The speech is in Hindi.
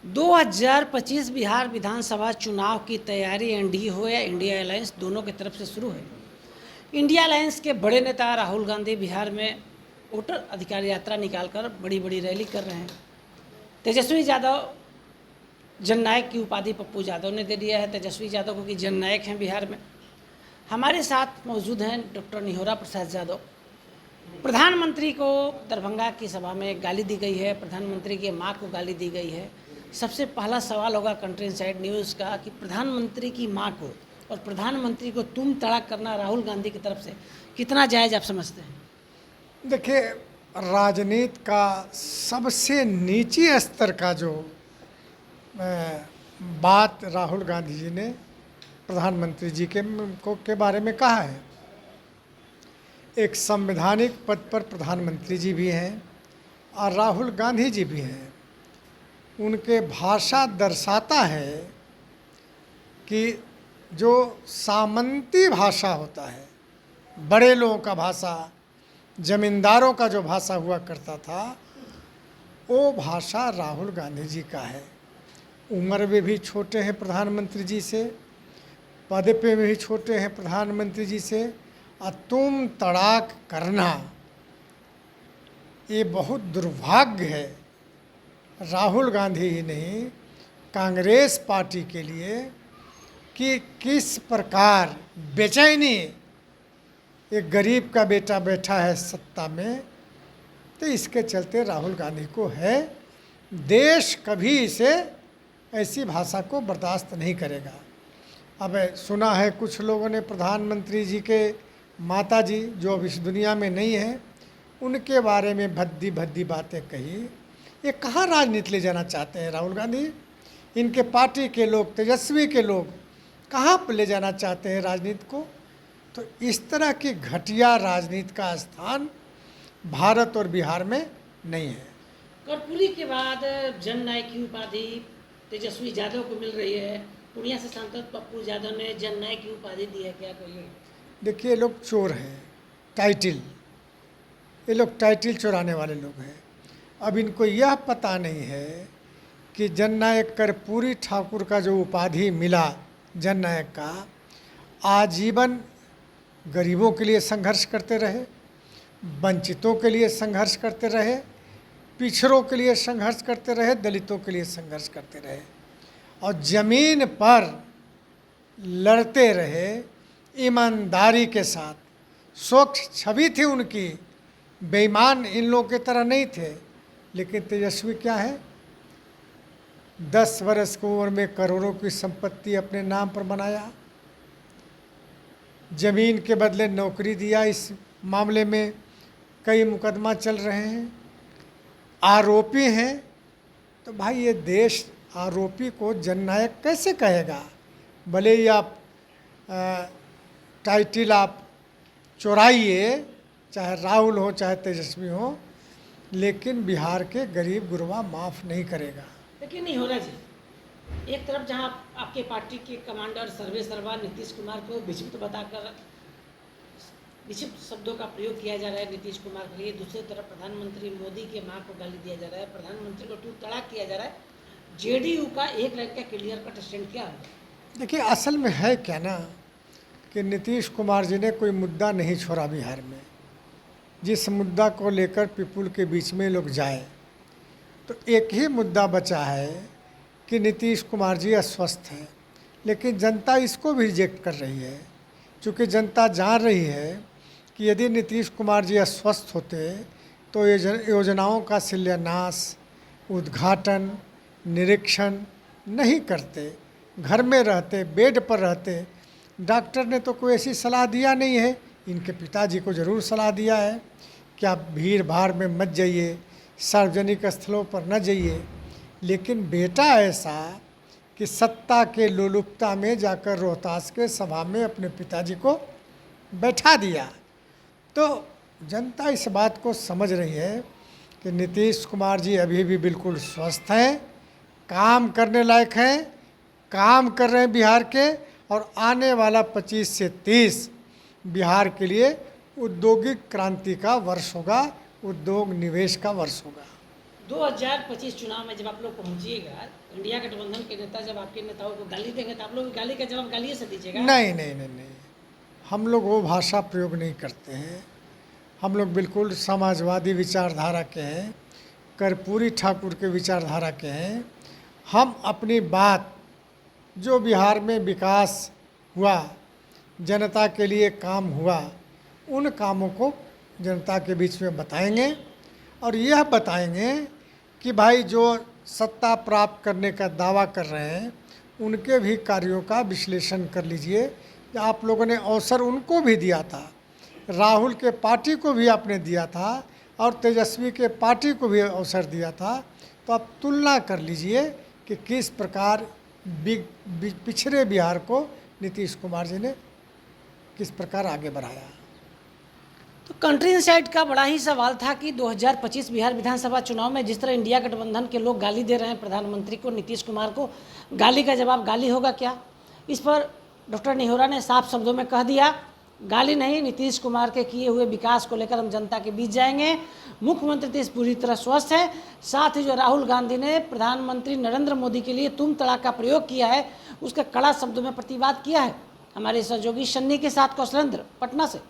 2025 बिहार विधानसभा चुनाव की तैयारी एनडीए हो या इंडिया अलायंस, दोनों की तरफ से शुरू है। इंडिया अलायंस के बड़े नेता राहुल गांधी बिहार में वोटर अधिकार यात्रा निकालकर बड़ी बड़ी रैली कर रहे हैं। तेजस्वी यादव जननायक की उपाधि पप्पू यादव ने दे दिया है तेजस्वी यादव को कि जननायक हैं बिहार में। हमारे साथ मौजूद हैं डॉक्टर निहोरा प्रसाद यादव। प्रधानमंत्री को दरभंगा की सभा में गाली दी गई है, प्रधानमंत्री की मां को गाली दी गई है। सबसे पहला सवाल होगा कंट्री इनसाइड न्यूज़ का कि प्रधानमंत्री की मां को और प्रधानमंत्री को तुम तड़ाक करना राहुल गांधी की तरफ से कितना जायज़ आप समझते हैं? देखिए, राजनीति का सबसे नीचे स्तर का जो बात राहुल गांधी जी ने प्रधानमंत्री जी के बारे में कहा है। एक संवैधानिक पद पर प्रधानमंत्री जी भी हैं और राहुल गांधी जी भी हैं। उनके भाषा दर्शाता है कि जो सामंती भाषा होता है, बड़े लोगों का भाषा, जमींदारों का जो भाषा हुआ करता था, वो भाषा राहुल गांधी जी का है। उम्र में भी छोटे हैं प्रधानमंत्री जी से, पद पे भी छोटे हैं प्रधानमंत्री जी से, और तुम तड़ाक करना, ये बहुत दुर्भाग्य है राहुल गांधी ही नहीं, कांग्रेस पार्टी के लिए कि किस प्रकार बेचैनी एक गरीब का बेटा बैठा है सत्ता में, तो इसके चलते राहुल गांधी को है। देश कभी इसे ऐसी भाषा को बर्दाश्त नहीं करेगा। अब सुना है कुछ लोगों ने प्रधानमंत्री जी के माता जी जो अब इस दुनिया में नहीं है, उनके बारे में भद्दी भद्दी बातें कही। ये कहाँ राजनीति ले जाना चाहते हैं राहुल गांधी? इनके पार्टी के लोग, तेजस्वी के लोग कहाँ पर ले जाना चाहते हैं राजनीति को? तो इस तरह की घटिया राजनीति का स्थान भारत और बिहार में नहीं है। कर्पूरी के बाद जननायक की उपाधि तेजस्वी यादव को मिल रही है। पूर्णिया से सांसद पप्पू यादव ने जननायक की उपाधि दी है, क्या कहिए? देखिए, ये लोग चोर हैं, टाइटिल, ये लोग टाइटिल चुराने वाले लोग हैं। अब इनको यह पता नहीं है कि जननायक कर्पूरी ठाकुर का जो उपाधि मिला जननायक का, आजीवन गरीबों के लिए संघर्ष करते रहे, वंचितों के लिए संघर्ष करते रहे, पिछड़ों के लिए संघर्ष करते रहे, दलितों के लिए संघर्ष करते रहे और ज़मीन पर लड़ते रहे ईमानदारी के साथ। स्वच्छ छवि थी उनकी, बेईमान इन लोगों की तरह नहीं थे। लेकिन तेजस्वी क्या है, 10 वर्ष की उम्र में करोड़ों की संपत्ति अपने नाम पर बनाया, ज़मीन के बदले नौकरी दिया। इस मामले में कई मुकदमा चल रहे हैं, आरोपी हैं। तो भाई, ये देश आरोपी को जननायक कैसे कहेगा? भले ही आप टाइटिल आप चुराइए, चाहे राहुल हो चाहे तेजस्वी हो, लेकिन बिहार के गरीब गुरबा माफ़ नहीं करेगा। लेकिन नहीं हो रहा जी, एक तरफ जहां आपके पार्टी के कमांडर सर्वेसर्वा नीतीश कुमार को विक्षिप्त बताकर विक्षिप्त शब्दों का प्रयोग किया जा रहा है नीतीश कुमार के लिए, दूसरी तरफ प्रधानमंत्री मोदी के मां को गाली दिया जा रहा है, प्रधानमंत्री को तू तड़ाक किया जा रहा है। जेडीयू का एक लाइन का क्लियर कट स्टैंड क्या है? देखिए, असल में है क्या ना कि नीतीश कुमार जी ने कोई मुद्दा नहीं छोड़ा बिहार में। जिस मुद्दा को लेकर पीपुल के बीच में लोग जाए, तो एक ही मुद्दा बचा है कि नीतीश कुमार जी अस्वस्थ हैं। लेकिन जनता इसको भी रिजेक्ट कर रही है, क्योंकि जनता जान रही है कि यदि नीतीश कुमार जी अस्वस्थ होते तो योजनाओं का शिलान्यास, उद्घाटन, निरीक्षण नहीं करते, घर में रहते, बेड पर रहते। डॉक्टर ने तो कोई ऐसी सलाह दिया नहीं है। इनके पिताजी को ज़रूर सलाह दिया है कि आप भीड़ भाड़ में मत जाइए, सार्वजनिक स्थलों पर न जाइए। लेकिन बेटा ऐसा कि सत्ता के लोलुपता में जाकर रोहतास के सभा में अपने पिताजी को बैठा दिया। तो जनता इस बात को समझ रही है कि नीतीश कुमार जी अभी भी बिल्कुल स्वस्थ हैं, काम करने लायक हैं, काम कर रहे हैं बिहार के, और आने वाला 25 से 30 बिहार के लिए औद्योगिक क्रांति का वर्ष होगा, उद्योग निवेश का वर्ष होगा। 2025 चुनाव में जब आप लोग पहुंचिएगा, इंडिया गठबंधन के नेता जब आपके नेताओं को गाली देंगे तो आप लोग गाली का जवाब गाली से दीजिएगा? नहीं नहीं नहीं नहीं, हम लोग वो भाषा प्रयोग नहीं करते हैं। हम लोग बिल्कुल समाजवादी विचारधारा के हैं, कर्पूरी ठाकुर के विचारधारा के हैं। हम अपनी बात जो बिहार में विकास हुआ, जनता के लिए काम हुआ, उन कामों को जनता के बीच में बताएंगे और यह बताएंगे कि भाई जो सत्ता प्राप्त करने का दावा कर रहे हैं उनके भी कार्यों का विश्लेषण कर लीजिए। आप लोगों ने अवसर उनको भी दिया था, राहुल के पार्टी को भी आपने दिया था और तेजस्वी के पार्टी को भी अवसर दिया था। तो आप तुलना कर लीजिए कि किस प्रकार पिछड़े बिहार को नीतीश कुमार जी ने किस प्रकार आगे बढ़ाया। तो कंट्री इनसाइट का बड़ा ही सवाल था कि 2025 बिहार विधानसभा चुनाव में जिस तरह इंडिया गठबंधन के लोग गाली दे रहे हैं प्रधानमंत्री को, नीतीश कुमार को, गाली का जवाब गाली होगा क्या? इस पर डॉक्टर निहोरा ने साफ शब्दों में कह दिया, गाली नहीं, नीतीश कुमार के किए हुए विकास को लेकर हम जनता के बीच जाएंगे। मुख्यमंत्री नीतीश पूरी तरह स्वस्थ है। साथ ही जो राहुल गांधी ने प्रधानमंत्री नरेंद्र मोदी के लिए तुम तड़ाक का प्रयोग किया है, उसका कड़ा शब्दों में प्रतिवाद किया है। हमारे सहयोगी शन्नी के साथ कौशलेंद्र, पटना से।